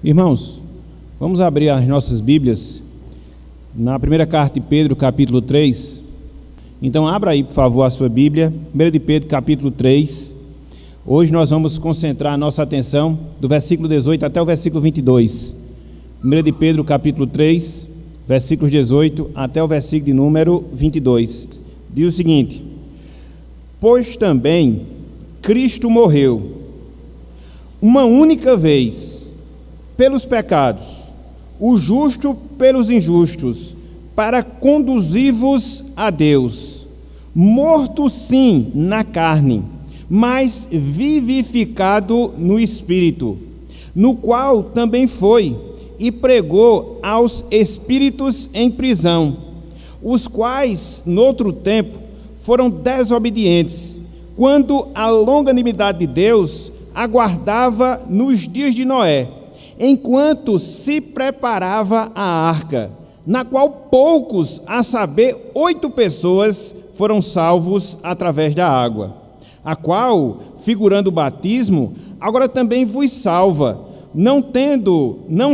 Irmãos, vamos abrir as nossas Bíblias na primeira carta de Pedro, capítulo 3. Então abra aí, por favor, a sua Bíblia, 1 de Pedro, capítulo 3. Hoje nós vamos concentrar a nossa atenção do versículo 18 até o versículo 22. 1 de Pedro, capítulo 3, versículos 18 até o versículo de número 22. Diz o seguinte: pois também Cristo morreu uma única vez pelos pecados, o justo pelos injustos, para conduzir-vos a Deus, morto sim na carne, mas vivificado no Espírito, no qual também foi e pregou aos espíritos em prisão, os quais, noutro tempo, foram desobedientes, quando a longanimidade de Deus aguardava nos dias de Noé, enquanto se preparava a arca, na qual poucos, a saber, 8 pessoas, foram salvos através da água, a qual, figurando o batismo, agora também vos salva, não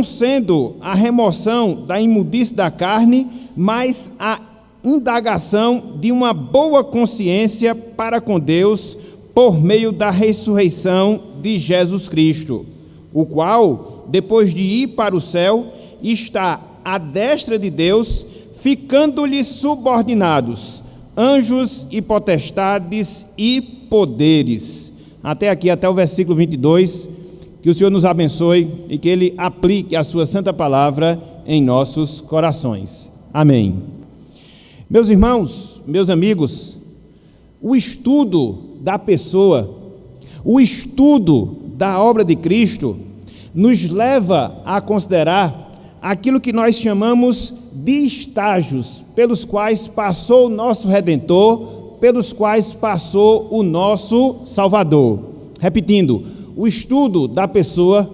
sendo a remoção da imundície da carne, mas a indagação de uma boa consciência para com Deus, por meio da ressurreição de Jesus Cristo, o qual, depois de ir para o céu, está à destra de Deus, ficando-lhe subordinados anjos e potestades e poderes. Até aqui, até o versículo 22, que o Senhor nos abençoe e que Ele aplique a sua santa palavra em nossos corações. Amém. Meus irmãos, meus amigos, o estudo da pessoa, o estudo da obra de Cristo, nos leva a considerar aquilo que nós chamamos de estágios pelos quais passou o nosso Redentor, pelos quais passou o nosso Salvador. Repetindo, o estudo da pessoa,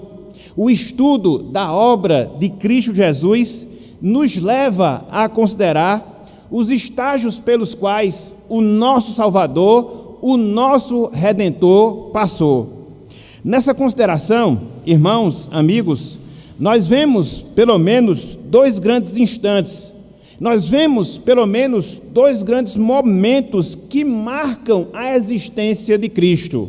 o estudo da obra de Cristo Jesus, nos leva a considerar os estágios pelos quais o nosso Salvador, o nosso Redentor passou. Nessa consideração, irmãos, amigos, nós vemos pelo menos 2 grandes instantes, nós vemos pelo menos 2 grandes momentos que marcam a existência de Cristo.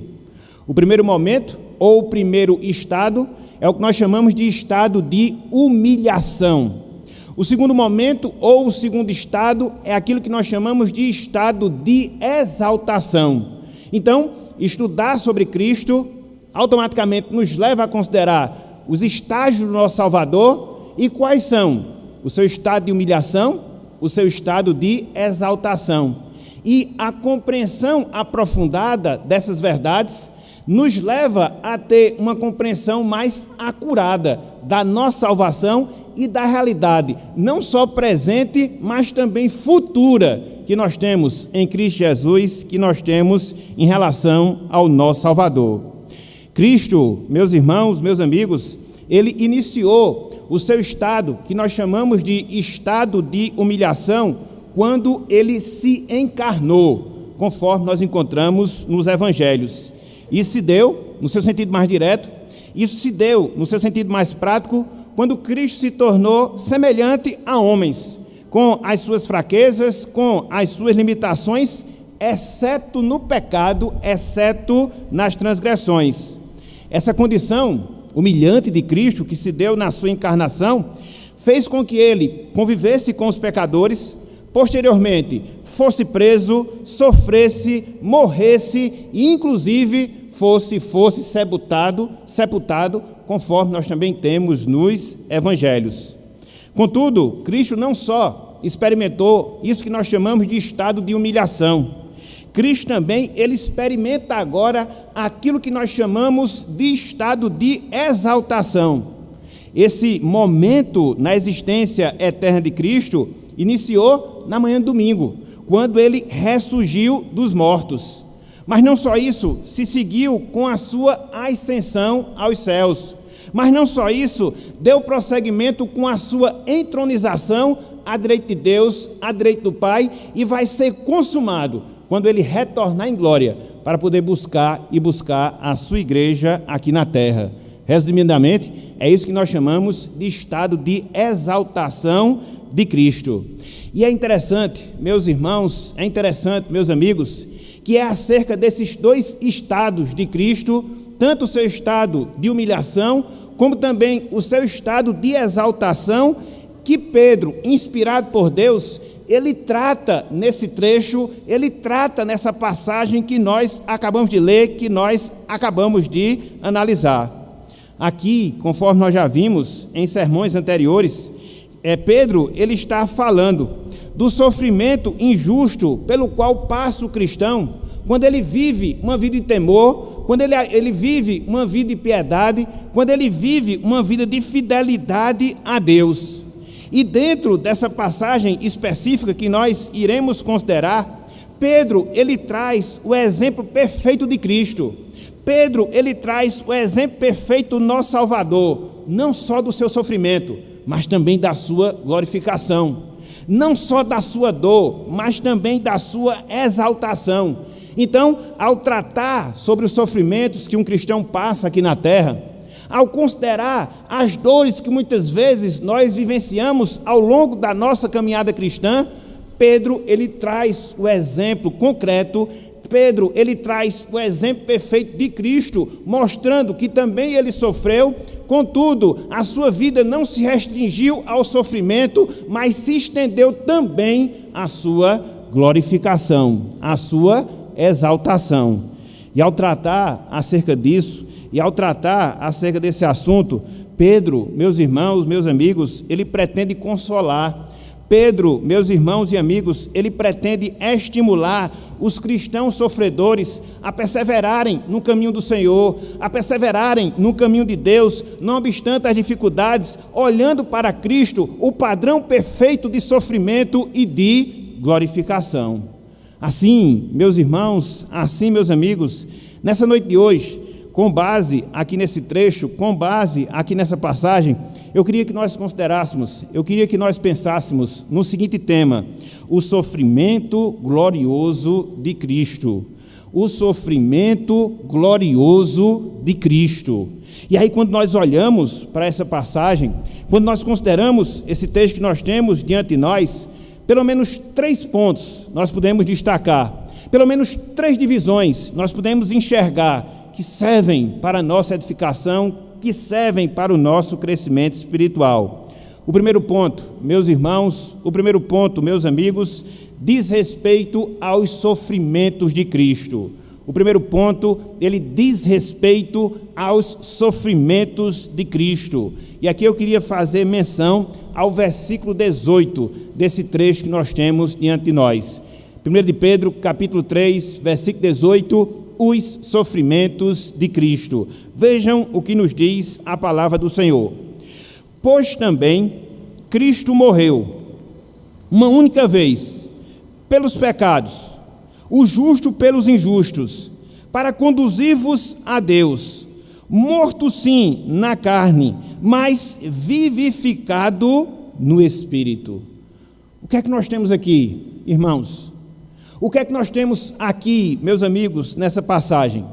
O primeiro momento, ou o primeiro estado, é o que nós chamamos de estado de humilhação. O segundo momento, ou o segundo estado, é aquilo que nós chamamos de estado de exaltação. Então, estudar sobre Cristo automaticamente nos leva a considerar os estágios do nosso Salvador. E quais são? O seu estado de humilhação, o seu estado de exaltação. E a compreensão aprofundada dessas verdades nos leva a ter uma compreensão mais acurada da nossa salvação e da realidade, não só presente, mas também futura, que nós temos em Cristo Jesus, que nós temos em relação ao nosso Salvador. Cristo, meus irmãos, meus amigos, Ele iniciou o seu estado, que nós chamamos de estado de humilhação, quando Ele se encarnou, conforme nós encontramos nos Evangelhos. Isso se deu, no seu sentido mais direto, isso se deu, no seu sentido mais prático, quando Cristo se tornou semelhante a homens, com as suas fraquezas, com as suas limitações, exceto no pecado, exceto nas transgressões. Essa condição humilhante de Cristo, que se deu na sua encarnação, fez com que Ele convivesse com os pecadores, posteriormente fosse preso, sofresse, morresse e inclusive fosse sepultado, conforme nós também temos nos Evangelhos. Contudo, Cristo não só experimentou isso que nós chamamos de estado de humilhação, Cristo também, Ele experimenta agora aquilo que nós chamamos de estado de exaltação. Esse momento na existência eterna de Cristo iniciou na manhã de domingo, quando Ele ressurgiu dos mortos. Mas não só isso, se seguiu com a sua ascensão aos céus. Mas não só isso, deu prosseguimento com a sua entronização à direita de Deus, à direita do Pai, e vai ser consumado quando Ele retornar em glória, para poder buscar a sua igreja aqui na terra. Resumidamente, É isso que nós chamamos de estado de exaltação de Cristo. E é interessante, meus irmãos, é interessante, meus amigos, que é acerca desses dois estados de Cristo, tanto o seu estado de humilhação, como também o seu estado de exaltação, que Pedro, inspirado por Deus, ele trata nesse trecho, ele trata nessa passagem que nós acabamos de ler, que nós acabamos de analisar. Aqui, conforme nós já vimos em sermões anteriores, Pedro ele está falando do sofrimento injusto pelo qual passa o cristão, quando ele vive uma vida de temor, quando ele vive uma vida de piedade, quando ele vive uma vida de fidelidade a Deus. E dentro dessa passagem específica que nós iremos considerar, Pedro, ele traz o exemplo perfeito de Cristo. Pedro, ele traz o exemplo perfeito do nosso Salvador, não só do seu sofrimento, mas também da sua glorificação. Não só da sua dor, mas também da sua exaltação. Então, ao tratar sobre os sofrimentos que um cristão passa aqui na terra, ao considerar as dores que muitas vezes nós vivenciamos ao longo da nossa caminhada cristã, Pedro, ele traz o exemplo concreto, Pedro, ele traz o exemplo perfeito de Cristo, mostrando que também ele sofreu, contudo, a sua vida não se restringiu ao sofrimento, mas se estendeu também à sua glorificação, à sua exaltação. E ao tratar acerca disso, e ao tratar acerca desse assunto, Pedro, meus irmãos, meus amigos, ele pretende consolar. Pedro, meus irmãos e amigos, ele pretende estimular os cristãos sofredores a perseverarem no caminho do Senhor, a perseverarem no caminho de Deus, não obstante as dificuldades, olhando para Cristo, o padrão perfeito de sofrimento e de glorificação. Assim, meus irmãos, assim, meus amigos, nessa noite de hoje, com base aqui nesse trecho, com base aqui nessa passagem, eu queria que nós considerássemos, eu queria que nós pensássemos no seguinte tema: o sofrimento glorioso de Cristo. O sofrimento glorioso de Cristo. E aí, quando nós olhamos para essa passagem, quando nós consideramos esse texto que nós temos diante de nós, pelo menos 3 pontos nós podemos destacar, pelo menos 3 divisões nós podemos enxergar que servem para a nossa edificação, que servem para o nosso crescimento espiritual. O primeiro ponto, meus irmãos, o primeiro ponto, meus amigos, diz respeito aos sofrimentos de Cristo. O primeiro ponto, ele diz respeito aos sofrimentos de Cristo. E aqui eu queria fazer menção ao versículo 18 desse trecho que nós temos diante de nós. 1 de Pedro, capítulo 3, versículo 18, os sofrimentos de Cristo. Vejam o que nos diz a palavra do Senhor. Pois também Cristo morreu uma única vez pelos pecados, o justo pelos injustos, para conduzir-vos a Deus, morto sim na carne, mas vivificado no Espírito. O que é que nós temos aqui, irmãos? O que é que nós temos aqui, meus amigos, nessa passagem?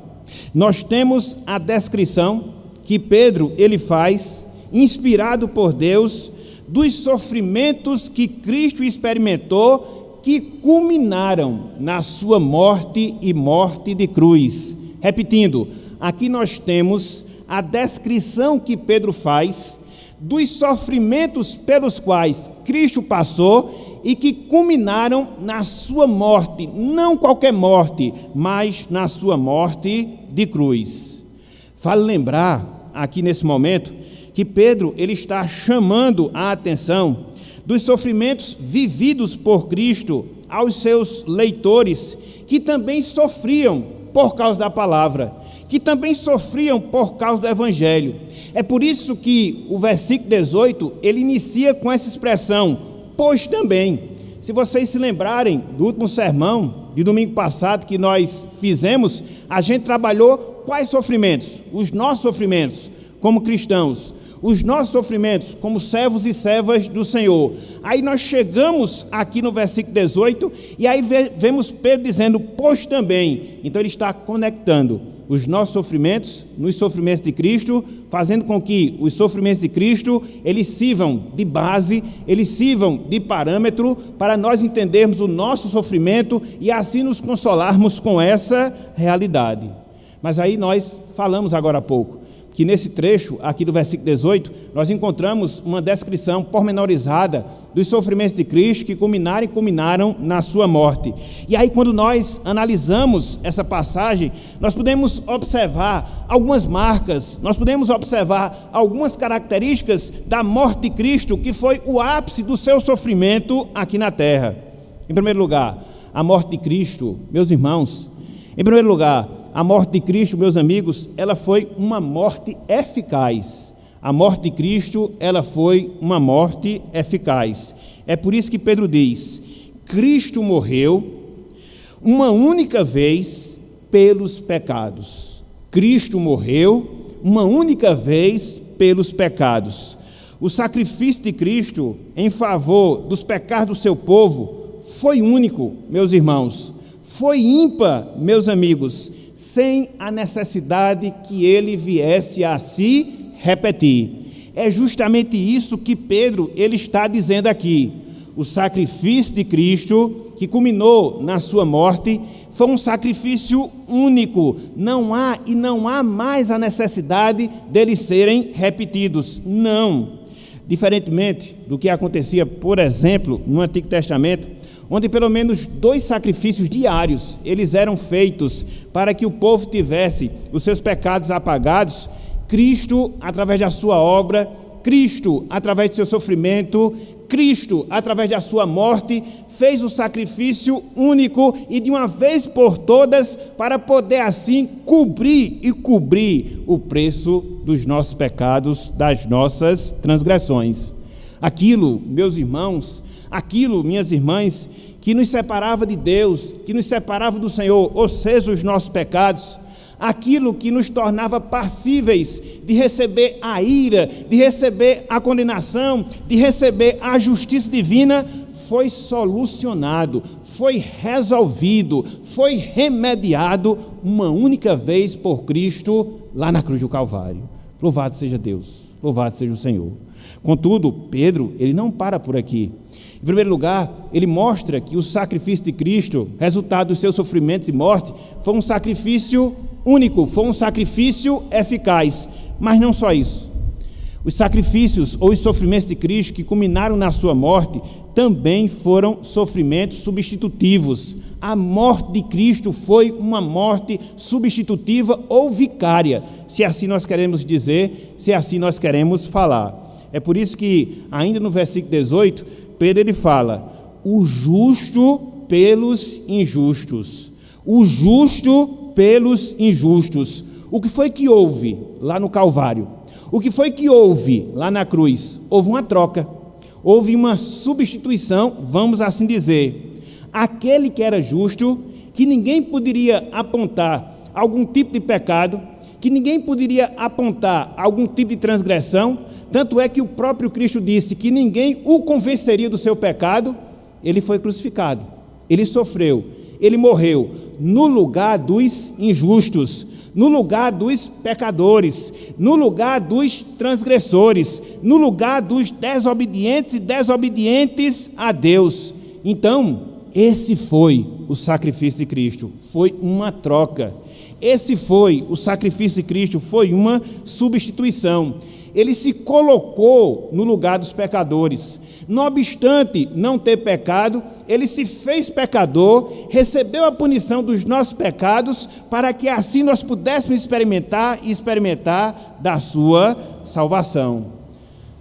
Nós temos a descrição que Pedro ele faz, inspirado por Deus, dos sofrimentos que Cristo experimentou, que culminaram na sua morte e morte de cruz. Repetindo, aqui nós temos a descrição que Pedro faz dos sofrimentos pelos quais Cristo passou e que culminaram na sua morte, não qualquer morte, mas na sua morte de cruz. Vale lembrar aqui nesse momento que Pedro ele está chamando a atenção dos sofrimentos vividos por Cristo aos seus leitores, que também sofriam por causa da palavra, que também sofriam por causa do Evangelho. É por isso que o versículo 18, ele inicia com essa expressão, pois também. Se vocês se lembrarem do último sermão de domingo passado que nós fizemos, a gente trabalhou quais sofrimentos? Os nossos sofrimentos como cristãos, os nossos sofrimentos como servos e servas do Senhor. Aí nós chegamos aqui no versículo 18 e aí vemos Pedro dizendo, pois também. Então ele está conectando os nossos sofrimentos nos sofrimentos de Cristo fazendo com que os sofrimentos de Cristo, eles sirvam de base, eles sirvam de parâmetro para nós entendermos o nosso sofrimento e assim nos consolarmos com essa realidade. Mas aí nós falamos agora há pouco, que nesse trecho aqui do versículo 18, nós encontramos uma descrição pormenorizada dos sofrimentos de Cristo que culminaram na sua morte. E aí, quando nós analisamos essa passagem, nós podemos observar algumas marcas, nós podemos observar algumas características da morte de Cristo, que foi o ápice do seu sofrimento aqui na terra. Em primeiro lugar, a morte de Cristo, meus irmãos, em primeiro lugar, a morte de Cristo, meus amigos, ela foi uma morte eficaz. A morte de Cristo, ela foi uma morte eficaz. É por isso que Pedro diz: Cristo morreu uma única vez pelos pecados. Cristo morreu uma única vez pelos pecados. O sacrifício de Cristo em favor dos pecados do seu povo foi único, meus irmãos. Foi ímpar, meus amigos, sem a necessidade que ele viesse a se repetir. É justamente isso que Pedro ele está dizendo aqui. O sacrifício de Cristo, que culminou na sua morte, foi um sacrifício único. Não há mais a necessidade deles serem repetidos. Não. Diferentemente do que acontecia, por exemplo, no Antigo Testamento, onde pelo menos 2 sacrifícios diários eles eram feitos para que o povo tivesse os seus pecados apagados. Cristo, através da sua obra, Cristo, através do seu sofrimento, Cristo, através da sua morte, fez o sacrifício único e de uma vez por todas, para poder assim cobrir o preço dos nossos pecados, das nossas transgressões. Aquilo, meus irmãos, aquilo, minhas irmãs, que nos separava de Deus, que nos separava do Senhor, ou seja, os nossos pecados, aquilo que nos tornava passíveis de receber a ira, de receber a condenação, de receber a justiça divina, foi solucionado, foi resolvido, foi remediado uma única vez por Cristo lá na cruz do Calvário. Louvado seja Deus, louvado seja o Senhor. Contudo, Pedro, ele não para por aqui. Em primeiro lugar, ele mostra que o sacrifício de Cristo, resultado dos seus sofrimentos e morte, foi um sacrifício único, foi um sacrifício eficaz. Mas não só isso. Os sacrifícios ou os sofrimentos de Cristo que culminaram na sua morte também foram sofrimentos substitutivos. A morte de Cristo foi uma morte substitutiva ou vicária, se assim nós queremos dizer, se assim nós queremos falar. É por isso que, ainda no versículo 18, Pedro ele fala: o justo pelos injustos. O justo pelos injustos. O que foi que houve lá no Calvário? O que foi que houve lá na cruz? Houve uma troca. Houve uma substituição, vamos assim dizer. Aquele que era justo, que ninguém poderia apontar algum tipo de pecado, que ninguém poderia apontar algum tipo de transgressão, tanto é que o próprio Cristo disse que ninguém o convenceria do seu pecado. Ele foi crucificado, ele sofreu, ele morreu no lugar dos injustos, no lugar dos pecadores, no lugar dos transgressores, no lugar dos desobedientes e desobedientes a Deus. Então, esse foi o sacrifício de Cristo, foi uma troca. Esse foi o sacrifício de Cristo, foi uma substituição. Ele se colocou no lugar dos pecadores. Não obstante não ter pecado, ele se fez pecador, recebeu a punição dos nossos pecados, para que assim nós pudéssemos experimentar da sua salvação.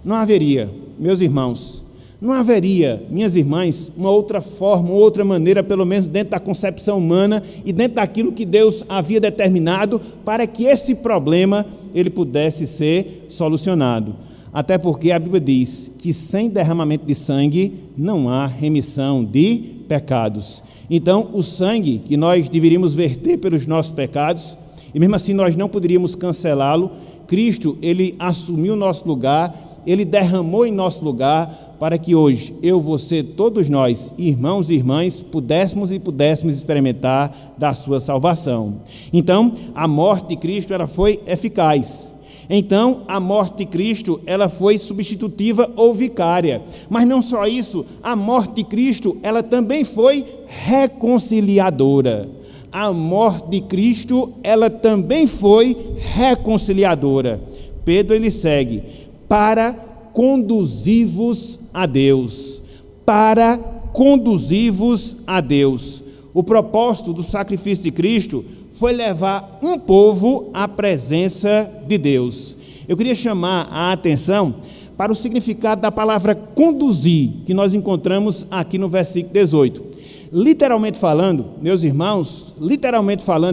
Não haveria, meus irmãos, não haveria, minhas irmãs, uma outra forma, uma outra maneira, pelo menos dentro da concepção humana e dentro daquilo que Deus havia determinado, para que esse problema ele pudesse ser solucionado. Até porque a Bíblia diz que sem derramamento de sangue não há remissão de pecados. Então, o sangue que nós deveríamos verter pelos nossos pecados, e mesmo assim nós não poderíamos cancelá-lo, Cristo, ele assumiu o nosso lugar, ele derramou em nosso lugar, para que hoje, eu, você, todos nós, irmãos e irmãs, pudéssemos experimentar da sua salvação. Então, a morte de Cristo ela foi eficaz. Então, a morte de Cristo, ela foi substitutiva ou vicária. Mas não só isso, a morte de Cristo, ela também foi reconciliadora. A morte de Cristo, ela também foi reconciliadora. Pedro, ele segue: para conduzir-vos a Deus. Para conduzir-vos a Deus. O propósito do sacrifício de Cristo foi levar um povo à presença de Deus. Eu queria chamar a atenção para o significado da palavra conduzir, que nós encontramos aqui no versículo 18. Literalmente falando, meus irmãos,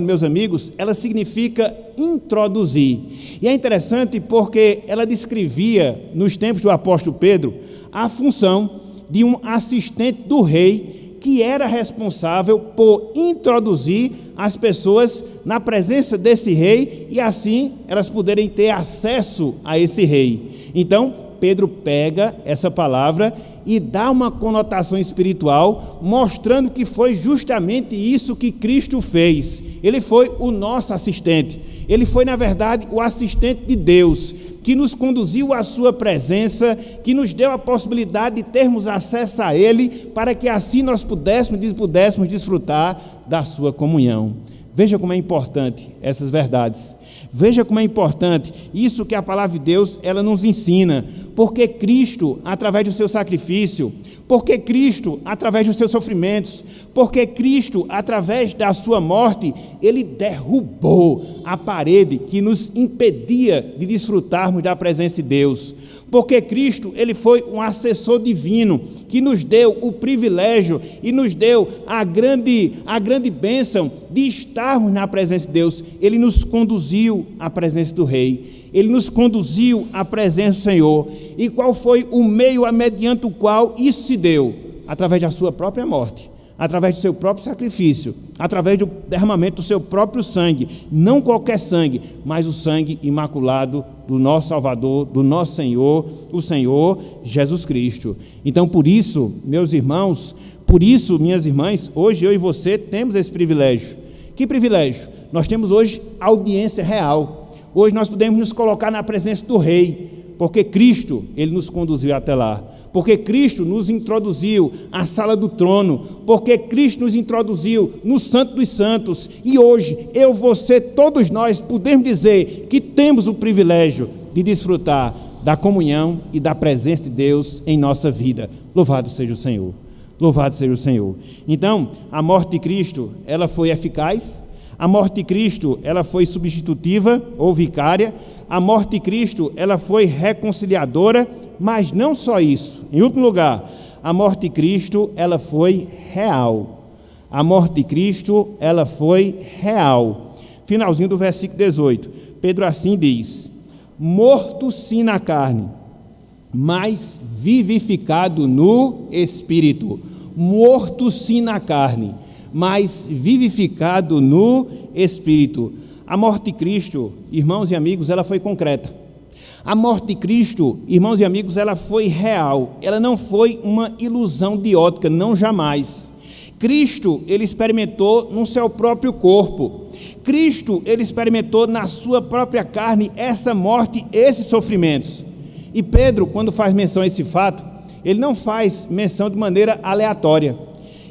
meus amigos, ela significa introduzir. E é interessante porque ela descrevia, nos tempos do apóstolo Pedro, a função de um assistente do rei, que era responsável por introduzir as pessoas na presença desse rei, e assim elas poderem ter acesso a esse rei. Então, Pedro pega essa palavra e dá uma conotação espiritual, mostrando que foi justamente isso que Cristo fez. Ele foi o nosso assistente. Ele foi, na verdade, o assistente de Deus, que nos conduziu à sua presença, que nos deu a possibilidade de termos acesso a Ele, para que assim nós pudéssemos desfrutar da sua comunhão. Veja como é importante essas verdades. Veja como é importante isso que a palavra de Deus, ela nos ensina. Porque Cristo, através do seu sacrifício, porque Cristo, através dos seus sofrimentos, porque Cristo, através da sua morte, Ele derrubou a parede que nos impedia de desfrutarmos da presença de Deus. Porque Cristo, Ele foi um assessor divino, que nos deu o privilégio e nos deu a grande bênção de estarmos na presença de Deus. Ele nos conduziu à presença do Rei. Ele nos conduziu à presença do Senhor. E qual foi o meio mediante o qual isso se deu? Através da sua própria morte, através do seu próprio sacrifício, através do derramamento do seu próprio sangue. Não qualquer sangue, mas o sangue imaculado do nosso Salvador, do nosso Senhor, o Senhor Jesus Cristo. Então, por isso, meus irmãos, por isso, minhas irmãs, hoje eu e você temos esse privilégio. Que privilégio? Nós temos hoje audiência real. Hoje nós podemos nos colocar na presença do Rei, porque Cristo, Ele nos conduziu até lá. Porque Cristo nos introduziu à sala do trono, porque Cristo nos introduziu no Santo dos Santos, e hoje, eu, você, todos nós podemos dizer que temos o privilégio de desfrutar da comunhão e da presença de Deus em nossa vida. Louvado seja o Senhor, louvado seja o Senhor. Então, a morte de Cristo, ela foi eficaz, a morte de Cristo, ela foi substitutiva ou vicária, a morte de Cristo, ela foi reconciliadora, mas não só isso. Em último lugar, a morte de Cristo, ela foi real. A morte de Cristo, ela foi real. Finalzinho do versículo 18. Pedro assim diz: morto sim na carne, mas vivificado no Espírito. Morto sim na carne, mas vivificado no Espírito. A morte de Cristo, irmãos e amigos, ela foi concreta. A morte de Cristo, irmãos e amigos, ela foi real. Ela não foi uma ilusão de ótica, não, jamais. Cristo, ele experimentou no seu próprio corpo. Cristo, ele experimentou na sua própria carne essa morte, esses sofrimentos. E Pedro, quando faz menção a esse fato, ele não faz menção de maneira aleatória.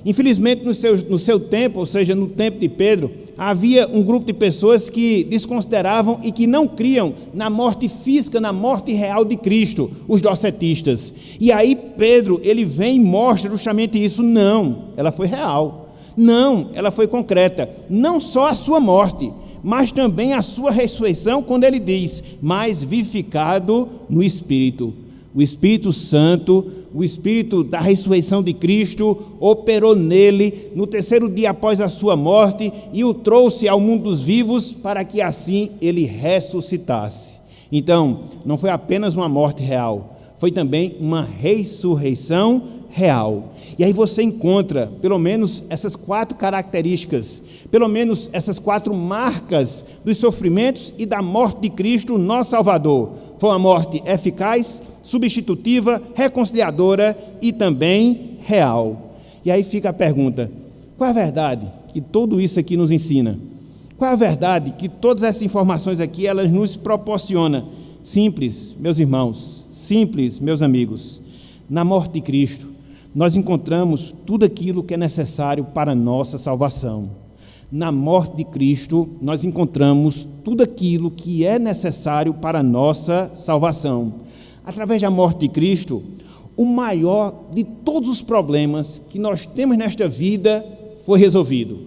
Infelizmente, no seu tempo, ou seja, no tempo de Pedro, havia um grupo de pessoas que desconsideravam e que não criam na morte física, na morte real de Cristo, os docetistas. E aí Pedro, ele vem e mostra justamente isso. Não, ela foi real. Não, ela foi concreta. Não só a sua morte, mas também a sua ressurreição, quando ele diz, mas vivificado no Espírito. O Espírito Santo, o Espírito da ressurreição de Cristo, operou nele no terceiro dia após a sua morte e o trouxe ao mundo dos vivos para que assim ele ressuscitasse. Então, não foi apenas uma morte real, foi também uma ressurreição real. E aí você encontra pelo menos essas 4 características, pelo menos essas 4 marcas dos sofrimentos e da morte de Cristo, nosso Salvador. Foi uma morte eficaz, substitutiva, reconciliadora e também real. E aí fica a pergunta: qual é a verdade que tudo isso aqui nos ensina? Qual é a verdade? Que todas essas informações aqui, elas nos proporcionam. Simples, meus irmãos, simples, meus amigos. Na morte de Cristo, nós encontramos tudo aquilo que é necessário para a nossa salvação. Na morte de Cristo, nós encontramos tudo aquilo que é necessário para a nossa salvação. Através da morte de Cristo, o maior de todos os problemas que nós temos nesta vida foi resolvido.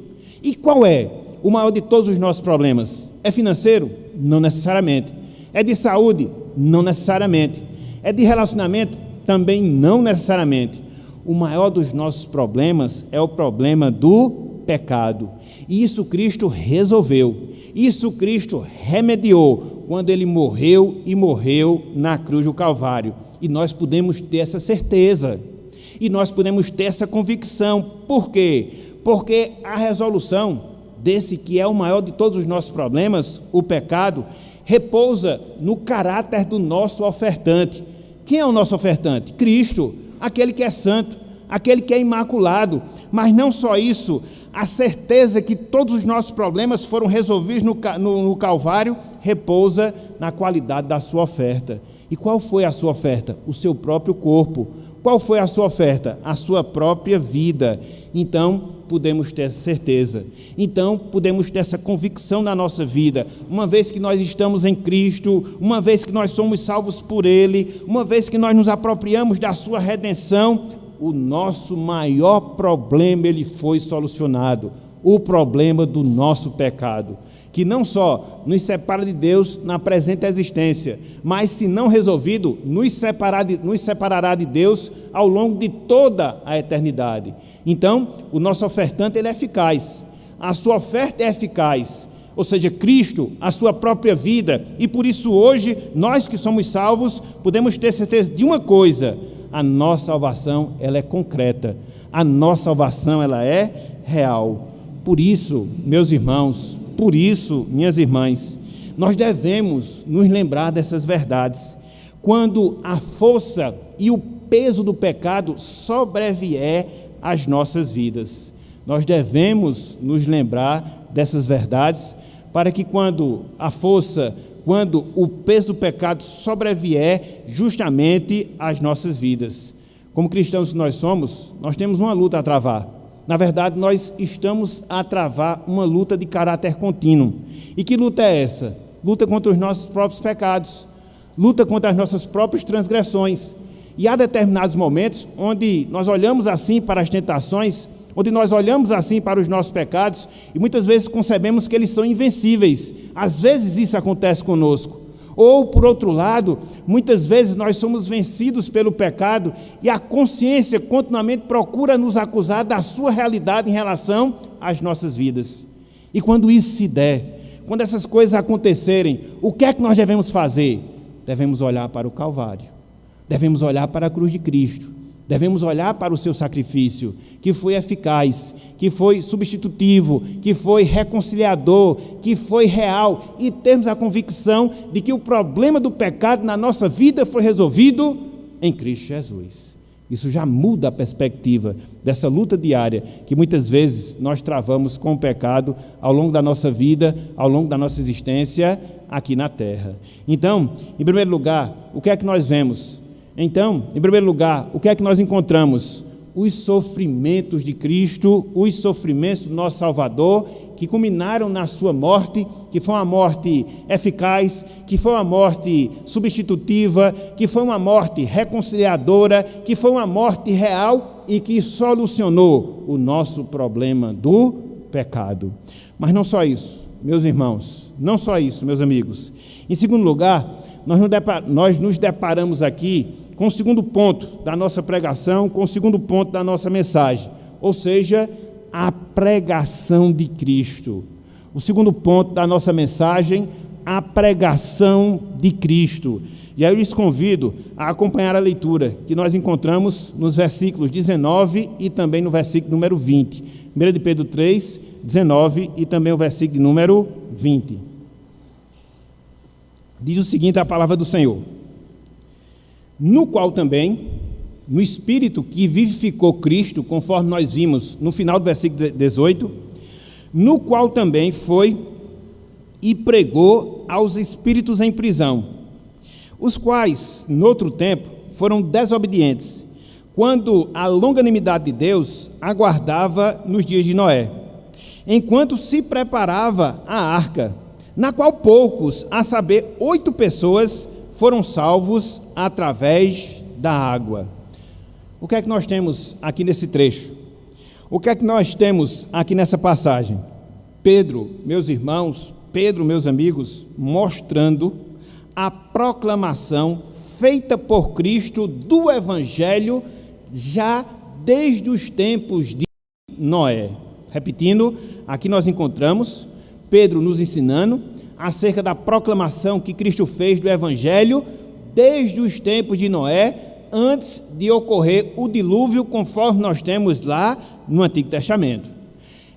E qual é o maior de todos os nossos problemas? É financeiro? Não necessariamente. É de saúde? Não necessariamente. É de relacionamento? Também não necessariamente. O maior dos nossos problemas é o problema do pecado. E isso Cristo resolveu. Isso Cristo remediou quando Ele morreu na cruz do Calvário. E nós podemos ter essa certeza. E nós podemos ter essa convicção. Por quê? Porque a resolução desse que é o maior de todos os nossos problemas, o pecado, repousa no caráter do nosso ofertante. Quem é o nosso ofertante? Cristo, aquele que é santo, aquele que é imaculado. Mas não só isso, a certeza que todos os nossos problemas foram resolvidos no Calvário repousa na qualidade da sua oferta. E qual foi a sua oferta? O seu próprio corpo. Qual foi a sua oferta? A sua própria vida. Então, podemos ter essa certeza. Então, podemos ter essa convicção na nossa vida. Uma vez que nós estamos em Cristo, uma vez que nós somos salvos por Ele, uma vez que nós nos apropriamos da sua redenção, o nosso maior problema, ele foi solucionado. O problema do nosso pecado, que não só nos separa de Deus na presente existência, mas, se não resolvido, nos separará de Deus ao longo de toda a eternidade. Então, o nosso ofertante, ele é eficaz. A sua oferta é eficaz, ou seja, Cristo, a sua própria vida. E por isso hoje, nós que somos salvos, podemos ter certeza de uma coisa: a nossa salvação, ela é concreta. A nossa salvação, ela é real. Por isso, meus irmãos, por isso, minhas irmãs, nós devemos nos lembrar dessas verdades. Quando a força e o peso do pecado sobrevier às nossas vidas, nós devemos nos lembrar dessas verdades, para que quando o peso do pecado sobrevier justamente às nossas vidas, como cristãos que nós somos, nós temos uma luta a travar. Na verdade, nós estamos a travar uma luta de caráter contínuo. E que luta é essa? Luta contra os nossos próprios pecados, luta contra as nossas próprias transgressões. E há determinados momentos onde nós olhamos assim para as tentações, onde nós olhamos assim para os nossos pecados e muitas vezes concebemos que eles são invencíveis. Às vezes isso acontece conosco. Ou, por outro lado, muitas vezes nós somos vencidos pelo pecado e a consciência continuamente procura nos acusar da sua realidade em relação às nossas vidas. E quando isso se der, quando essas coisas acontecerem, o que é que nós devemos fazer? Devemos olhar para o Calvário, devemos olhar para a cruz de Cristo, devemos olhar para o seu sacrifício, que foi eficaz, que foi substitutivo, que foi reconciliador, que foi real, e termos a convicção de que o problema do pecado na nossa vida foi resolvido em Cristo Jesus. Isso já muda a perspectiva dessa luta diária que muitas vezes nós travamos com o pecado ao longo da nossa vida, ao longo da nossa existência aqui na terra. Então, em primeiro lugar, o que é que nós vemos? Então, em primeiro lugar, o que é que nós encontramos? Os sofrimentos de Cristo, os sofrimentos do nosso Salvador, que culminaram na sua morte, que foi uma morte eficaz, que foi uma morte substitutiva, que foi uma morte reconciliadora, que foi uma morte real e que solucionou o nosso problema do pecado. Mas não só isso, meus irmãos, não só isso, meus amigos. Em segundo lugar, nós nos deparamos aqui com o segundo ponto da nossa pregação, com o segundo ponto da nossa mensagem, ou seja, a pregação de Cristo. O segundo ponto da nossa mensagem, a pregação de Cristo. E aí eu lhes convido a acompanhar a leitura que nós encontramos nos versículos 19 e também no versículo número 20. 1 de Pedro 3, 19 e também o versículo número 20. Diz o seguinte a palavra do Senhor: no qual também, no Espírito que vivificou Cristo, conforme nós vimos no final do versículo 18, no qual também foi e pregou aos espíritos em prisão, os quais, noutro tempo, foram desobedientes, quando a longanimidade de Deus aguardava nos dias de Noé, enquanto se preparava a arca, na qual poucos, a saber, 8 pessoas, foram salvos através da água. O que é que nós temos aqui nesse trecho? O que é que nós temos aqui nessa passagem? Pedro, meus irmãos, Pedro, meus amigos, mostrando a proclamação feita por Cristo do Evangelho já desde os tempos de Noé. Repetindo, aqui nós encontramos Pedro nos ensinando acerca da proclamação que Cristo fez do Evangelho desde os tempos de Noé, antes de ocorrer o dilúvio, conforme nós temos lá no Antigo Testamento.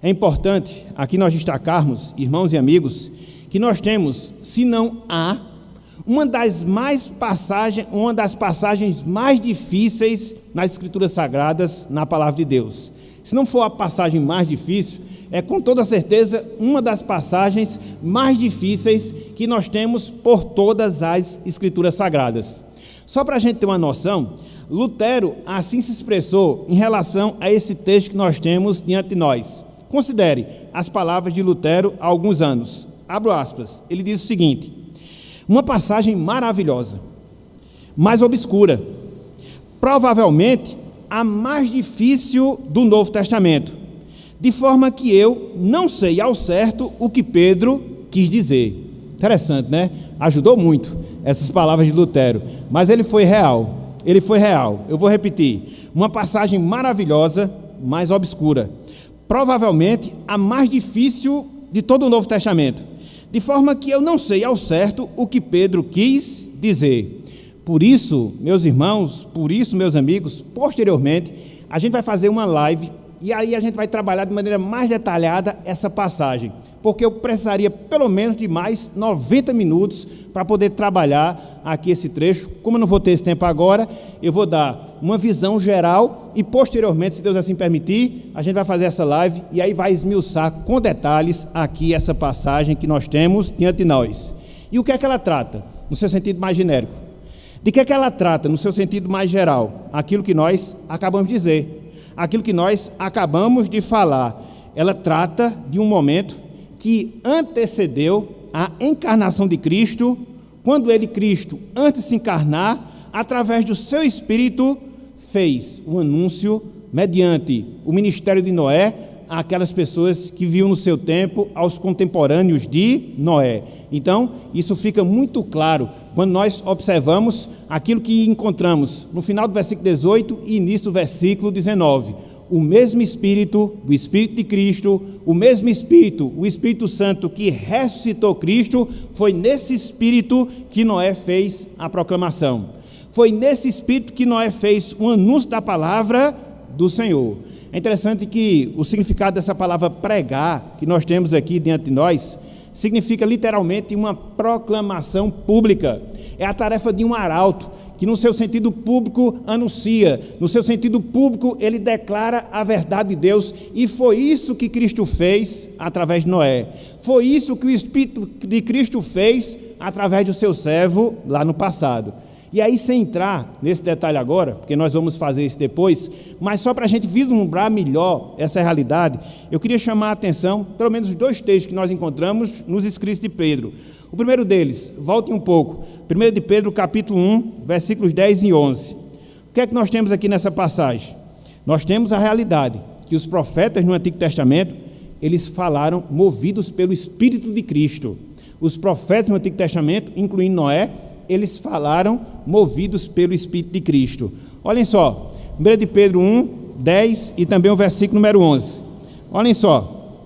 É importante aqui nós destacarmos, irmãos e amigos, que nós temos, se não há, uma das passagens mais difíceis nas Escrituras Sagradas, na Palavra de Deus. Se não for a passagem mais difícil, é com toda certeza uma das passagens mais difíceis que nós temos por todas as Escrituras Sagradas. Só para a gente ter uma noção, Lutero assim se expressou em relação a esse texto que nós temos diante de nós. Considere as palavras de Lutero há alguns anos. Abro aspas. Ele diz o seguinte: uma passagem maravilhosa, mas obscura, provavelmente a mais difícil do Novo Testamento, de forma que eu não sei ao certo o que Pedro quis dizer. Interessante, né? Ajudou muito essas palavras de Lutero, mas ele foi real. Eu vou repetir: uma passagem maravilhosa, mas obscura, provavelmente a mais difícil de todo o Novo Testamento, de forma que eu não sei ao certo o que Pedro quis dizer. Por isso, meus irmãos, meus amigos, posteriormente, a gente vai fazer uma live, e aí a gente vai trabalhar de maneira mais detalhada essa passagem, porque eu precisaria pelo menos de mais 90 minutos para poder trabalhar aqui esse trecho. Como eu não vou ter esse tempo agora, eu vou dar uma visão geral e posteriormente, se Deus assim permitir, a gente vai fazer essa live e aí vai esmiuçar com detalhes aqui essa passagem que nós temos diante de nós. E o que é que ela trata? No seu sentido mais genérico. De que é que ela trata no seu sentido mais geral? Aquilo que nós acabamos de dizer, aquilo que nós acabamos de falar. Ela trata de um momento que antecedeu a encarnação de Cristo, quando ele, Cristo, antes de se encarnar, através do seu Espírito, fez um anúncio mediante o ministério de Noé àquelas pessoas que viviam no seu tempo, aos contemporâneos de Noé. Então, isso fica muito claro quando nós observamos aquilo que encontramos no final do versículo 18 e início do versículo 19. O mesmo Espírito, o Espírito de Cristo, o mesmo Espírito, o Espírito Santo que ressuscitou Cristo, foi nesse Espírito que Noé fez a proclamação. Foi nesse Espírito que Noé fez o anúncio da palavra do Senhor. É interessante que o significado dessa palavra pregar, que nós temos aqui diante de nós, significa literalmente uma proclamação pública. É a tarefa de um arauto, que no seu sentido público anuncia, no seu sentido público ele declara a verdade de Deus, e foi isso que Cristo fez através de Noé. Foi isso que o Espírito de Cristo fez através do seu servo lá no passado. E aí, sem entrar nesse detalhe agora, porque nós vamos fazer isso depois, mas só para a gente vislumbrar melhor essa realidade, eu queria chamar a atenção, pelo menos, 2 textos que nós encontramos nos escritos de Pedro. O primeiro deles, voltem um pouco, 1 de Pedro, capítulo 1, versículos 10 e 11. O que é que nós temos aqui nessa passagem? Nós temos a realidade que os profetas no Antigo Testamento, eles falaram movidos pelo Espírito de Cristo. Os profetas no Antigo Testamento, incluindo Noé, eles falaram movidos pelo Espírito de Cristo. Olhem só, 1 de Pedro 1, 10 e também o versículo número 11. Olhem só.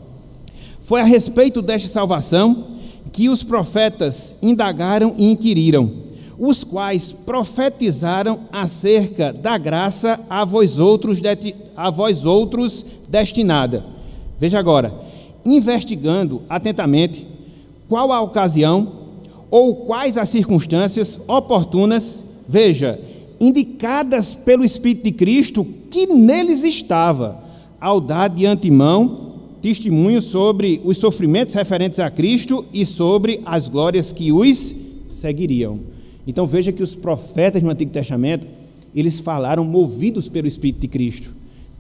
Foi a respeito desta salvação que os profetas indagaram e inquiriram, os quais profetizaram acerca da graça a vós outros destinada. Veja agora, investigando atentamente qual a ocasião ou quais as circunstâncias oportunas, veja, indicadas pelo Espírito de Cristo, que neles estava, ao dar de antemão testemunho sobre os sofrimentos referentes a Cristo e sobre as glórias que os seguiriam. Então veja que os profetas no Antigo Testamento, eles falaram movidos pelo Espírito de Cristo.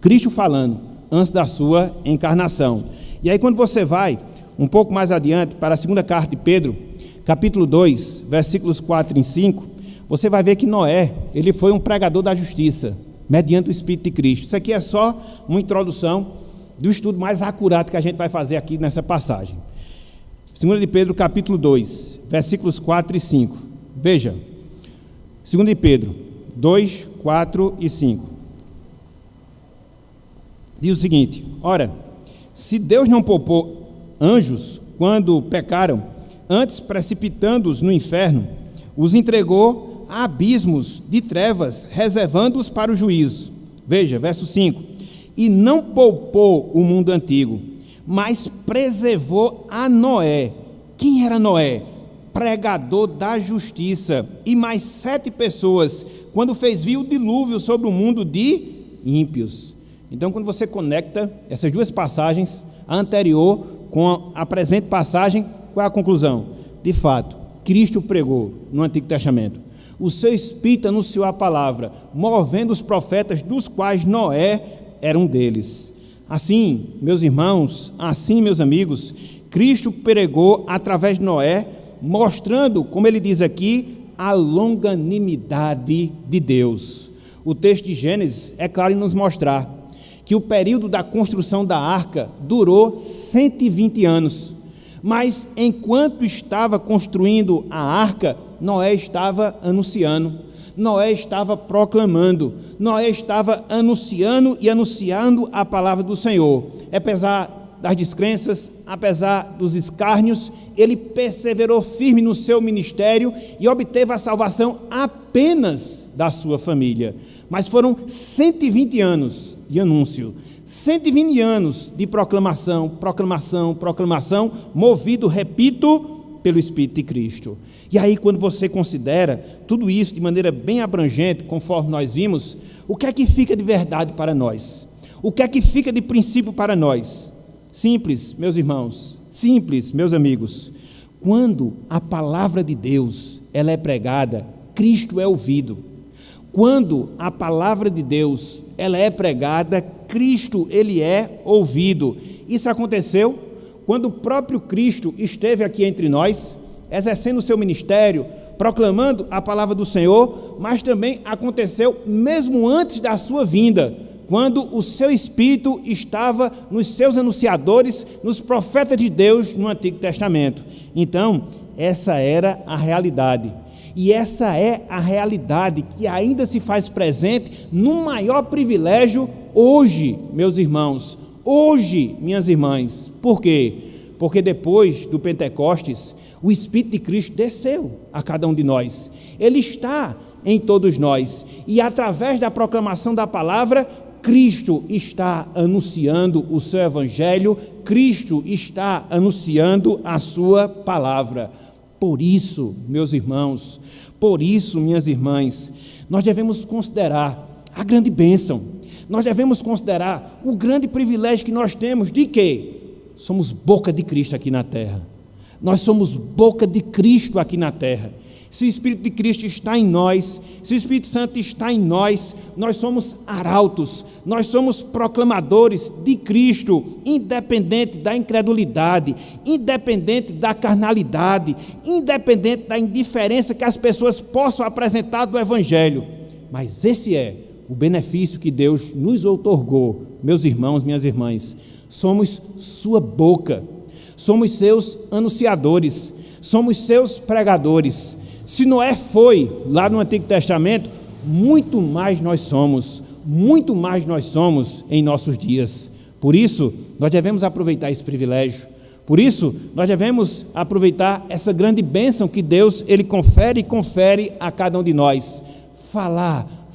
Cristo falando antes da sua encarnação. E aí quando você vai um pouco mais adiante para a segunda carta de Pedro, capítulo 2, versículos 4 e 5, você vai ver que Noé, ele foi um pregador da justiça, mediante o Espírito de Cristo. Isso aqui é só uma introdução do estudo mais acurado que a gente vai fazer aqui nessa passagem. 2 de Pedro, capítulo 2, versículos 4 e 5. Veja, 2 de Pedro 2, 4 e 5. Diz o seguinte: ora, se Deus não poupou anjos quando pecaram, antes precipitando-os no inferno, os entregou a abismos de trevas, reservando-os para o juízo. Veja, verso 5. E não poupou o mundo antigo, mas preservou a Noé. Quem era Noé? Pregador da justiça. E mais 7 pessoas, quando fez vir o dilúvio sobre o mundo de ímpios. Então, quando você conecta essas duas passagens, a anterior com a presente passagem, qual é a conclusão? De fato, Cristo pregou no Antigo Testamento. O seu Espírito anunciou a palavra, movendo os profetas, dos quais Noé era um deles. Assim, meus irmãos, assim, meus amigos, Cristo pregou através de Noé, mostrando, como ele diz aqui, a longanimidade de Deus. O texto de Gênesis é claro em nos mostrar que o período da construção da arca durou 120 anos. Mas enquanto estava construindo a arca, Noé estava anunciando, Noé estava proclamando, Noé estava anunciando a palavra do Senhor. Apesar das descrenças, apesar dos escárnios, ele perseverou firme no seu ministério e obteve a salvação apenas da sua família. Mas foram 120 anos de anúncio, 120 anos de proclamação, movido, repito, pelo Espírito de Cristo. E aí, quando você considera tudo isso de maneira bem abrangente, conforme nós vimos, o que é que fica de verdade para nós? O que é que fica de princípio para nós? Simples, meus irmãos, simples, meus amigos. Quando a palavra de Deus ela é pregada, Cristo é ouvido. Quando a palavra de Deus ela é pregada, Cristo ele é ouvido. Isso aconteceu quando o próprio Cristo esteve aqui entre nós, exercendo o seu ministério, proclamando a palavra do Senhor, mas também aconteceu mesmo antes da sua vinda, quando o seu Espírito estava nos seus anunciadores, nos profetas de Deus no Antigo Testamento. Então, essa era a realidade. E essa é a realidade que ainda se faz presente no maior privilégio hoje, meus irmãos, hoje, minhas irmãs. Por quê? Porque depois do Pentecostes, o Espírito de Cristo desceu a cada um de nós. Ele está em todos nós. E através da proclamação da palavra, Cristo está anunciando o seu evangelho, Cristo está anunciando a sua palavra. Por isso, meus irmãos, por isso, minhas irmãs, nós devemos considerar a grande bênção, nós devemos considerar o grande privilégio que nós temos de quê? Somos boca de Cristo aqui na terra. Nós somos boca de Cristo aqui na terra. Se o Espírito de Cristo está em nós, se o Espírito Santo está em nós, nós somos arautos, nós somos proclamadores de Cristo, independente da incredulidade, independente da carnalidade, independente da indiferença que as pessoas possam apresentar do Evangelho. Mas esse é o benefício que Deus nos outorgou, meus irmãos, minhas irmãs. Somos sua boca, somos seus anunciadores, somos seus pregadores. Se Noé foi lá no Antigo Testamento, muito mais nós somos em nossos dias. Por isso, nós devemos aproveitar esse privilégio. Por isso, nós devemos aproveitar essa grande bênção que Deus ele confere a cada um de nós. Falar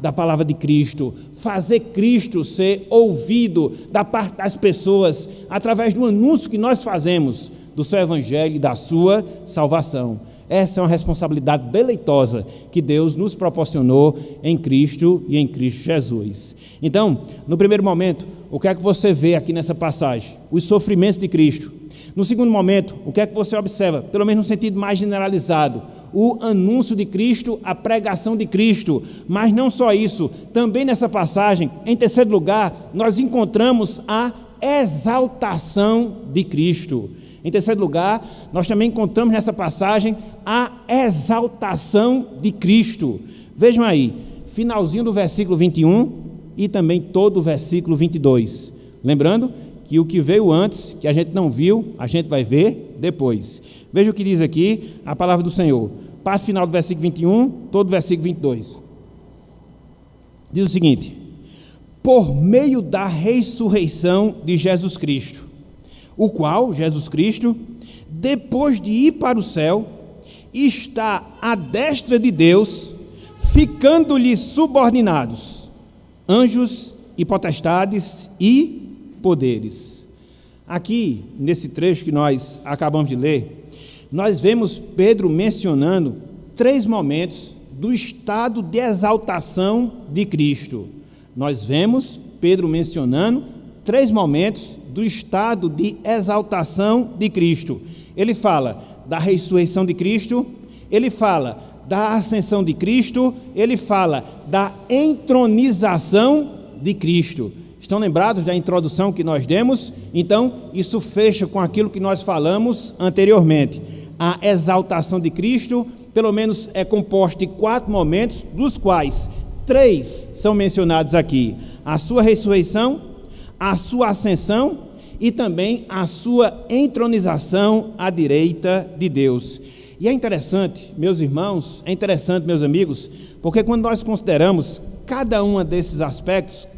da palavra de Cristo, fazer Cristo ser ouvido da parte das pessoas, através do anúncio que nós fazemos do seu evangelho e da sua salvação. Essa é uma responsabilidade deleitosa que Deus nos proporcionou em Cristo e em Cristo Jesus. Então, no primeiro momento, o que é que você vê aqui nessa passagem? Os sofrimentos de Cristo. No segundo momento, o que é que você observa? Pelo menos no sentido mais generalizado, o anúncio de Cristo, a pregação de Cristo. Mas não só isso, também nessa passagem, em terceiro lugar, nós encontramos a exaltação de Cristo. Em terceiro lugar, nós também encontramos nessa passagem a exaltação de Cristo. Vejam aí, finalzinho do versículo 21 e também todo o versículo 22. Lembrando que o que veio antes, que a gente não viu, a gente vai ver depois. Veja o que diz aqui a palavra do Senhor. Parte final do versículo 21, todo o versículo 22. Diz o seguinte: por meio da ressurreição de Jesus Cristo, o qual, Jesus Cristo, depois de ir para o céu, está à destra de Deus, ficando-lhe subordinados anjos e potestades e poderes. Aqui, nesse trecho que nós acabamos de ler, nós vemos Pedro mencionando 3 momentos do estado de exaltação de Cristo. Nós vemos Pedro mencionando 3 momentos do estado de exaltação de Cristo. Ele fala da ressurreição de Cristo, ele fala da ascensão de Cristo, ele fala da entronização de Cristo. Estão lembrados da introdução que nós demos? Então, isso fecha com aquilo que nós falamos anteriormente. A exaltação de Cristo, pelo menos, é composta de 4 momentos, dos quais 3 são mencionados aqui: a sua ressurreição, a sua ascensão e também a sua entronização à direita de Deus. E é interessante, meus irmãos, é interessante, meus amigos, porque quando nós consideramos cada um desses aspectos,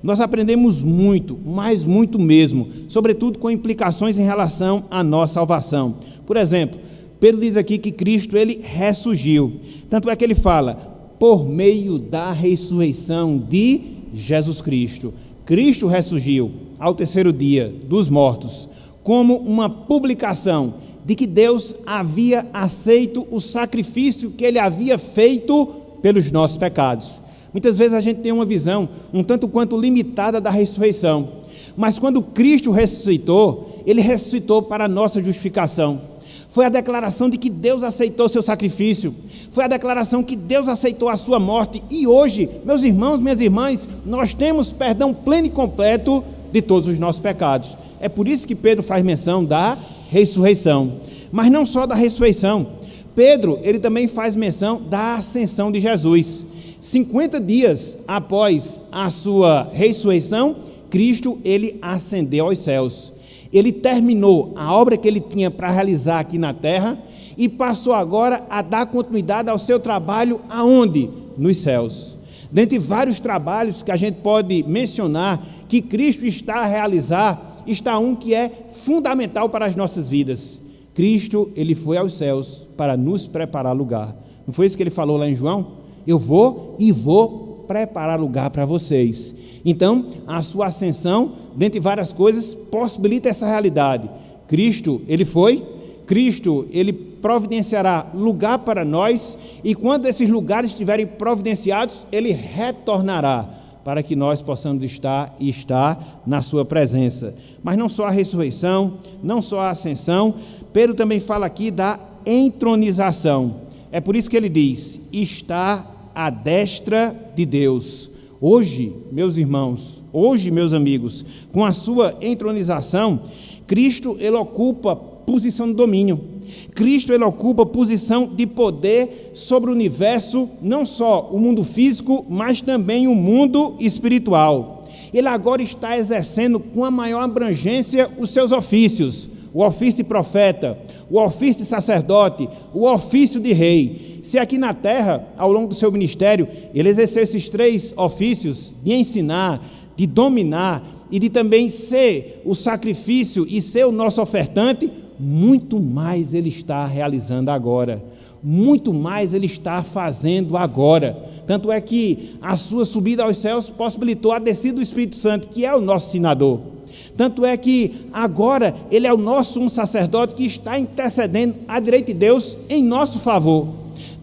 nós aprendemos muito, mas muito mesmo, sobretudo com implicações em relação à nossa salvação. Por exemplo, Pedro diz aqui que Cristo, ele ressurgiu. Tanto é que ele fala, por meio da ressurreição de Jesus Cristo. Cristo ressurgiu ao terceiro dia dos mortos, como uma publicação de que Deus havia aceito o sacrifício que ele havia feito pelos nossos pecados. Muitas vezes a gente tem uma visão um tanto quanto limitada da ressurreição, mas quando Cristo ressuscitou, ele ressuscitou para a nossa justificação. Foi a declaração de que Deus aceitou seu sacrifício, foi a declaração que Deus aceitou a sua morte, e hoje, meus irmãos, minhas irmãs, nós temos perdão pleno e completo de todos os nossos pecados. É por isso que Pedro faz menção da ressurreição, mas não só da ressurreição. Pedro, ele também faz menção da ascensão de Jesus. 50 dias após a sua ressurreição, Cristo, ele ascendeu aos céus. Ele terminou a obra que ele tinha para realizar aqui na terra e passou agora a dar continuidade ao seu trabalho aonde? Nos céus. Dentre vários trabalhos que a gente pode mencionar que Cristo está a realizar, está um que é fundamental para as nossas vidas. Cristo, ele foi aos céus para nos preparar lugar. Não foi isso que ele falou lá em João? Eu vou preparar lugar para vocês. Então, a sua ascensão, dentre várias coisas, possibilita essa realidade. Cristo, ele foi, Cristo, ele providenciará lugar para nós, e quando esses lugares estiverem providenciados, ele retornará para que nós possamos estar na sua presença. Mas não só a ressurreição, não só a ascensão, Pedro também fala aqui da entronização. É por isso que ele diz, está à destra de Deus. Hoje, meus irmãos, hoje, meus amigos, com a sua entronização, Cristo, ele ocupa posição de domínio. Cristo, ele ocupa posição de poder sobre o universo, não só o mundo físico, mas também o mundo espiritual. Ele agora está exercendo com a maior abrangência os seus ofícios, o ofício de profeta, o ofício de sacerdote, o ofício de rei. Se aqui na terra, ao longo do seu ministério, ele exerceu esses 3 ofícios de ensinar, de dominar e de também ser o sacrifício e ser o nosso ofertante, muito mais ele está realizando agora, muito mais ele está fazendo agora. Tanto é que a sua subida aos céus possibilitou a descida do Espírito Santo, que é o nosso senador. Tanto é que agora ele é o nosso sumo sacerdote que está intercedendo à direita de Deus em nosso favor.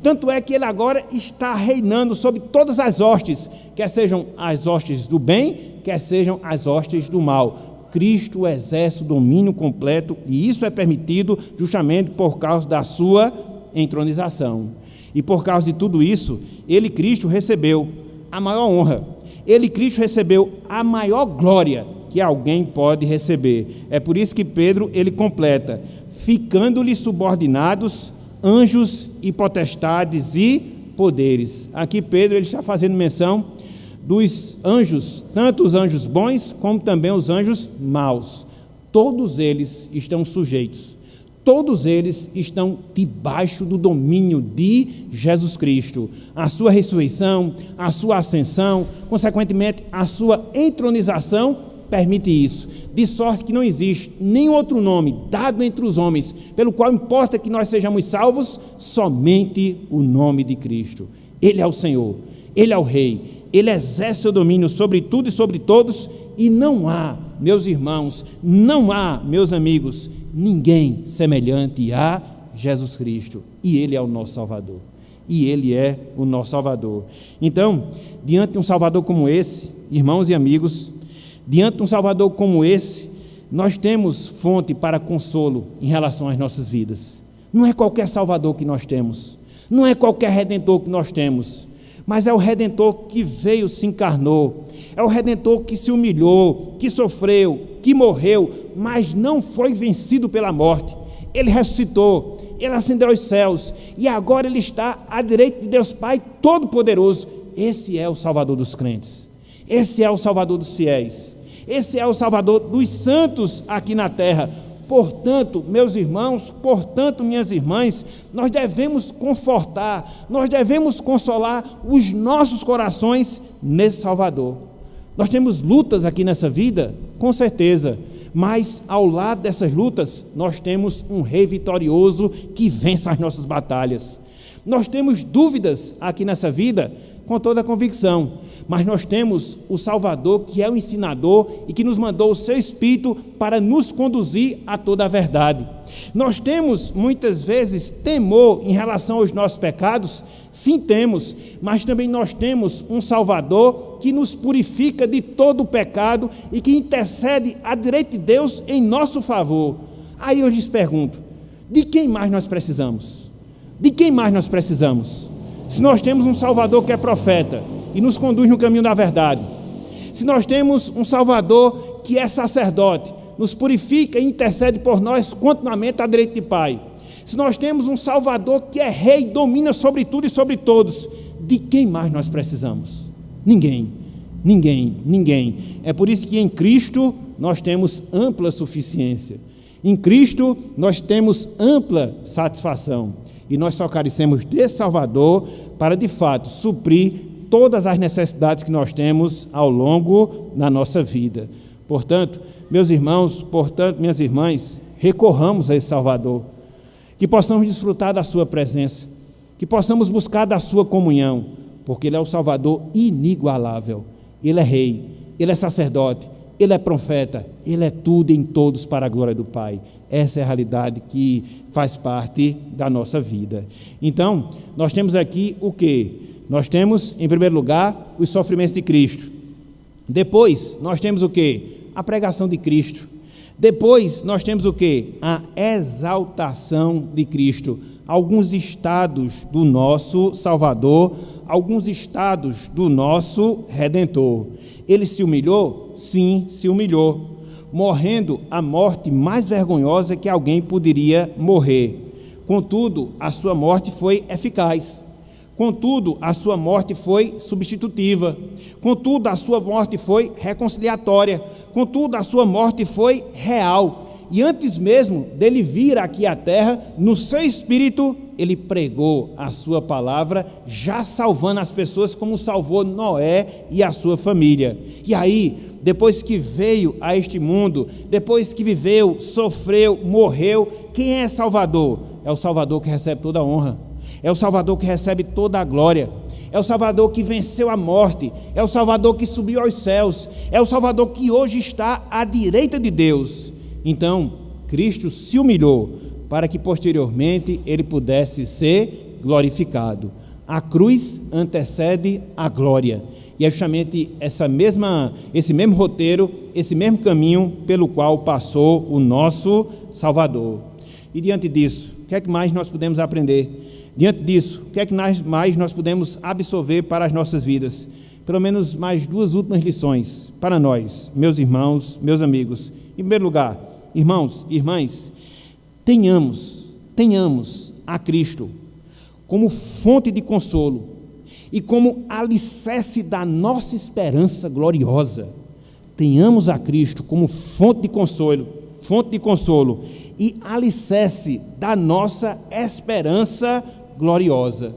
Tanto é que ele agora está reinando sobre todas as hostes, quer sejam as hostes do bem, quer sejam as hostes do mal. Cristo exerce o domínio completo e isso é permitido justamente por causa da sua entronização. E por causa de tudo isso, ele, Cristo, recebeu a maior honra. Ele, Cristo, recebeu a maior glória que alguém pode receber. É por isso que Pedro, ele completa, ficando-lhe subordinados anjos e potestades e poderes. Aqui Pedro ele está fazendo menção dos anjos, tanto os anjos bons como também os anjos maus. Todos eles estão sujeitos. Todos eles estão debaixo do domínio de Jesus Cristo. A sua ressurreição, a sua ascensão, consequentemente, a sua entronização permite isso. De sorte que não existe nenhum outro nome dado entre os homens, pelo qual importa que nós sejamos salvos, somente o nome de Cristo. Ele é o Senhor, Ele é o Rei, Ele exerce o domínio sobre tudo e sobre todos, e não há, meus irmãos, não há, meus amigos, ninguém semelhante a Jesus Cristo, e Ele é o nosso Salvador, e Ele é o nosso Salvador. Então, diante de um Salvador como esse, irmãos e amigos, diante de um Salvador como esse, nós temos fonte para consolo em relação às nossas vidas. Não é qualquer Salvador que nós temos, não é qualquer Redentor que nós temos, mas é o Redentor que veio, se encarnou, é o Redentor que se humilhou, que sofreu, que morreu, mas não foi vencido pela morte. Ele ressuscitou, Ele ascendeu aos céus, e agora Ele está à direita de Deus Pai Todo-Poderoso. Esse é o Salvador dos crentes, esse é o Salvador dos fiéis, esse é o Salvador dos santos aqui na terra. Portanto, meus irmãos, portanto, minhas irmãs, nós devemos confortar, nós devemos consolar os nossos corações nesse Salvador. Nós temos lutas aqui nessa vida, com certeza, mas ao lado dessas lutas, nós temos um Rei vitorioso que vence as nossas batalhas. Nós temos dúvidas aqui nessa vida, com toda a convicção, mas nós temos o Salvador que é o ensinador e que nos mandou o seu Espírito para nos conduzir a toda a verdade. Nós temos muitas vezes temor em relação aos nossos pecados, sim temos, mas também nós temos um Salvador que nos purifica de todo o pecado e que intercede à direita de Deus em nosso favor. Aí eu lhes pergunto, de quem mais nós precisamos? De quem mais nós precisamos? Se nós temos um Salvador que é profeta e nos conduz no caminho da verdade, se nós temos um Salvador que é sacerdote, nos purifica e intercede por nós continuamente à direita de Pai, se nós temos um Salvador que é Rei, domina sobre tudo e sobre todos, de quem mais nós precisamos? Ninguém, ninguém, ninguém. É por isso que em Cristo nós temos ampla suficiência, em Cristo nós temos ampla satisfação, e nós só carecemos desse Salvador para de fato suprir todas as necessidades que nós temos ao longo da nossa vida. Portanto, meus irmãos, portanto, minhas irmãs, recorramos a esse Salvador, que possamos desfrutar da sua presença, que possamos buscar da sua comunhão, porque Ele é o Salvador inigualável. Ele é Rei, Ele é sacerdote, Ele é profeta, Ele é tudo em todos para a glória do Pai. Essa é a realidade que faz parte da nossa vida. Então, nós temos aqui o quê? Nós temos, em primeiro lugar, os sofrimentos de Cristo. Depois, nós temos o quê? A pregação de Cristo. Depois, nós temos o quê? A exaltação de Cristo. Alguns estados do nosso Salvador, alguns estados do nosso Redentor. Ele se humilhou? Sim, se humilhou, morrendo a morte mais vergonhosa que alguém poderia morrer. Contudo, a sua morte foi eficaz. Contudo, a sua morte foi substitutiva. Contudo, a sua morte foi reconciliatória. Contudo, a sua morte foi real. E antes mesmo dele vir aqui à terra, no seu espírito, ele pregou a sua palavra, já salvando as pessoas como salvou Noé e a sua família. E aí, depois que veio a este mundo, depois que viveu, sofreu, morreu, quem é Salvador? É o Salvador que recebe toda a honra, é o Salvador que recebe toda a glória, é o Salvador que venceu a morte, é o Salvador que subiu aos céus, é o Salvador que hoje está à direita de Deus. Então, Cristo se humilhou para que posteriormente ele pudesse ser glorificado. A cruz antecede a glória. E é justamente esse mesmo roteiro, esse mesmo caminho pelo qual passou o nosso Salvador. E diante disso, o que é que mais nós podemos aprender? Diante disso, o que é que mais nós podemos absorver para as nossas vidas? Pelo menos mais duas últimas lições para nós, meus irmãos, meus amigos. Em primeiro lugar, irmãos e irmãs, tenhamos a Cristo como fonte de consolo e como alicerce da nossa esperança gloriosa. Tenhamos a Cristo como fonte de consolo e alicerce da nossa esperança gloriosa.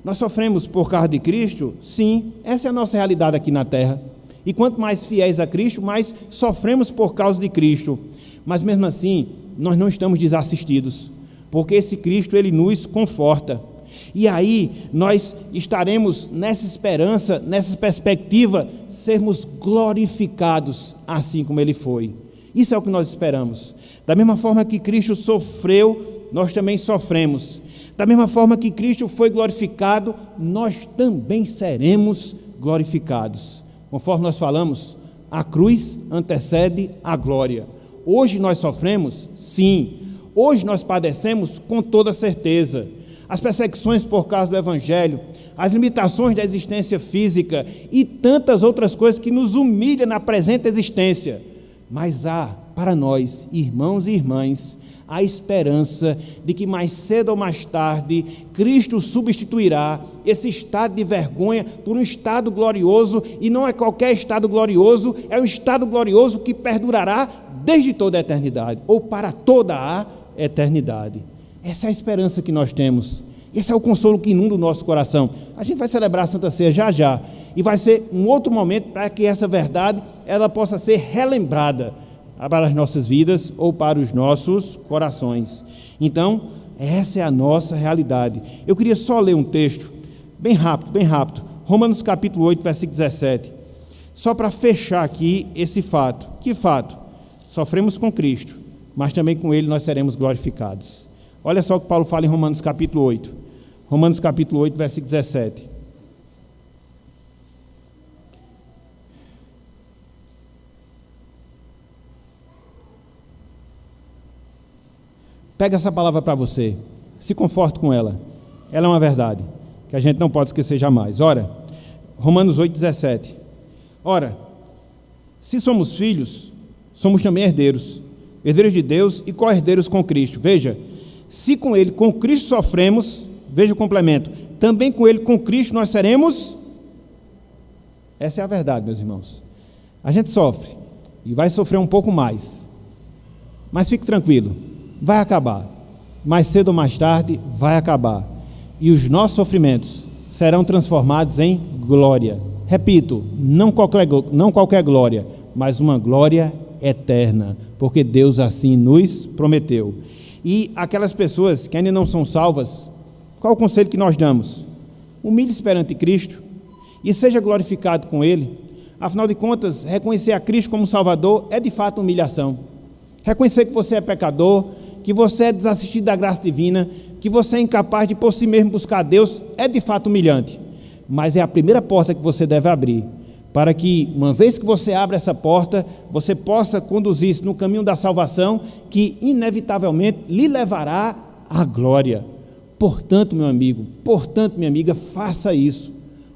Nós sofremos por causa de Cristo? Sim, essa é a nossa realidade aqui na terra. E quanto mais fiéis a Cristo, mais sofremos por causa de Cristo. Mas mesmo assim, nós não estamos desassistidos, porque esse Cristo, ele nos conforta. E aí, nós estaremos nessa esperança, nessa perspectiva, sermos glorificados assim como ele foi. Isso é o que nós esperamos. Da mesma forma que Cristo sofreu, nós também sofremos. Da mesma forma que Cristo foi glorificado, nós também seremos glorificados. Conforme nós falamos, a cruz antecede a glória. Hoje nós sofremos? Sim. Hoje nós padecemos com toda certeza. As perseguições por causa do Evangelho, as limitações da existência física e tantas outras coisas que nos humilham na presente existência. Mas há para nós, irmãos e irmãs, a esperança de que mais cedo ou mais tarde Cristo substituirá esse estado de vergonha por um estado glorioso, e não é qualquer estado glorioso, é um estado glorioso que perdurará desde toda a eternidade, ou para toda a eternidade. Essa é a esperança que nós temos, esse é o consolo que inunda o nosso coração. A gente vai celebrar a Santa Ceia já, e vai ser um outro momento para que essa verdade ela possa ser relembrada para as nossas vidas ou para os nossos corações. Então, essa é a nossa realidade. Eu queria só ler um texto, bem rápido, Romanos capítulo 8, versículo 17, só para fechar aqui esse fato. Que fato? Sofremos com Cristo, mas também com Ele nós seremos glorificados. Olha só o que Paulo fala em Romanos capítulo 8, versículo 17. Pega essa palavra para você, se conforte com ela. Ela é uma verdade que a gente não pode esquecer jamais. Ora, Romanos 8,17. Ora, se somos filhos, somos também herdeiros de Deus e co-herdeiros com Cristo. Veja, se com Ele, com Cristo sofremos, veja o complemento, também com Ele, com Cristo, nós seremos. Essa é a verdade, meus irmãos. A gente sofre e vai sofrer um pouco mais, mas fique tranquilo, vai acabar, mais cedo ou mais tarde vai acabar, e os nossos sofrimentos serão transformados em glória. Repito, não qualquer glória, mas uma glória eterna, porque Deus assim nos prometeu. E aquelas pessoas que ainda não são salvas, qual o conselho que nós damos? Humilhe-se perante Cristo e seja glorificado com Ele. Afinal de contas, reconhecer a Cristo como Salvador é de fato humilhação. Reconhecer que você é pecador, que você é desassistido da graça divina, que você é incapaz de por si mesmo buscar a Deus, é de fato humilhante. Mas é a primeira porta que você deve abrir, para que, uma vez que você abre essa porta, você possa conduzir-se no caminho da salvação, que inevitavelmente lhe levará à glória. Portanto, meu amigo, portanto, minha amiga, faça isso.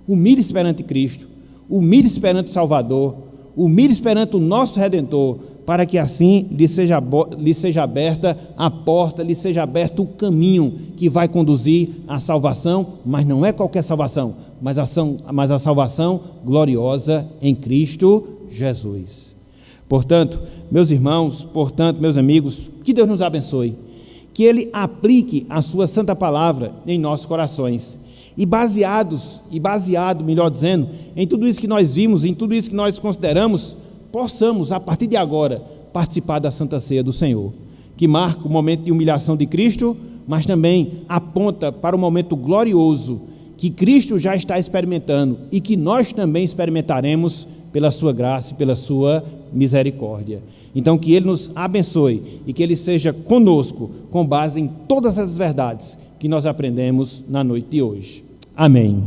Humilhe-se perante Cristo, humilhe-se perante o Salvador, humilhe-se perante o nosso Redentor, para que assim lhe seja aberta a porta, lhe seja aberto o caminho que vai conduzir à salvação, mas não é qualquer salvação, mas a salvação gloriosa em Cristo Jesus. Portanto, meus irmãos, portanto, meus amigos, que Deus nos abençoe, que Ele aplique a sua santa palavra em nossos corações, e baseado, melhor dizendo, em tudo isso que nós vimos, em tudo isso que nós consideramos, possamos, a partir de agora, participar da Santa Ceia do Senhor, que marca o momento de humilhação de Cristo, mas também aponta para o momento glorioso que Cristo já está experimentando e que nós também experimentaremos pela sua graça e pela sua misericórdia. Então, que Ele nos abençoe e que Ele seja conosco com base em todas as verdades que nós aprendemos na noite de hoje. Amém.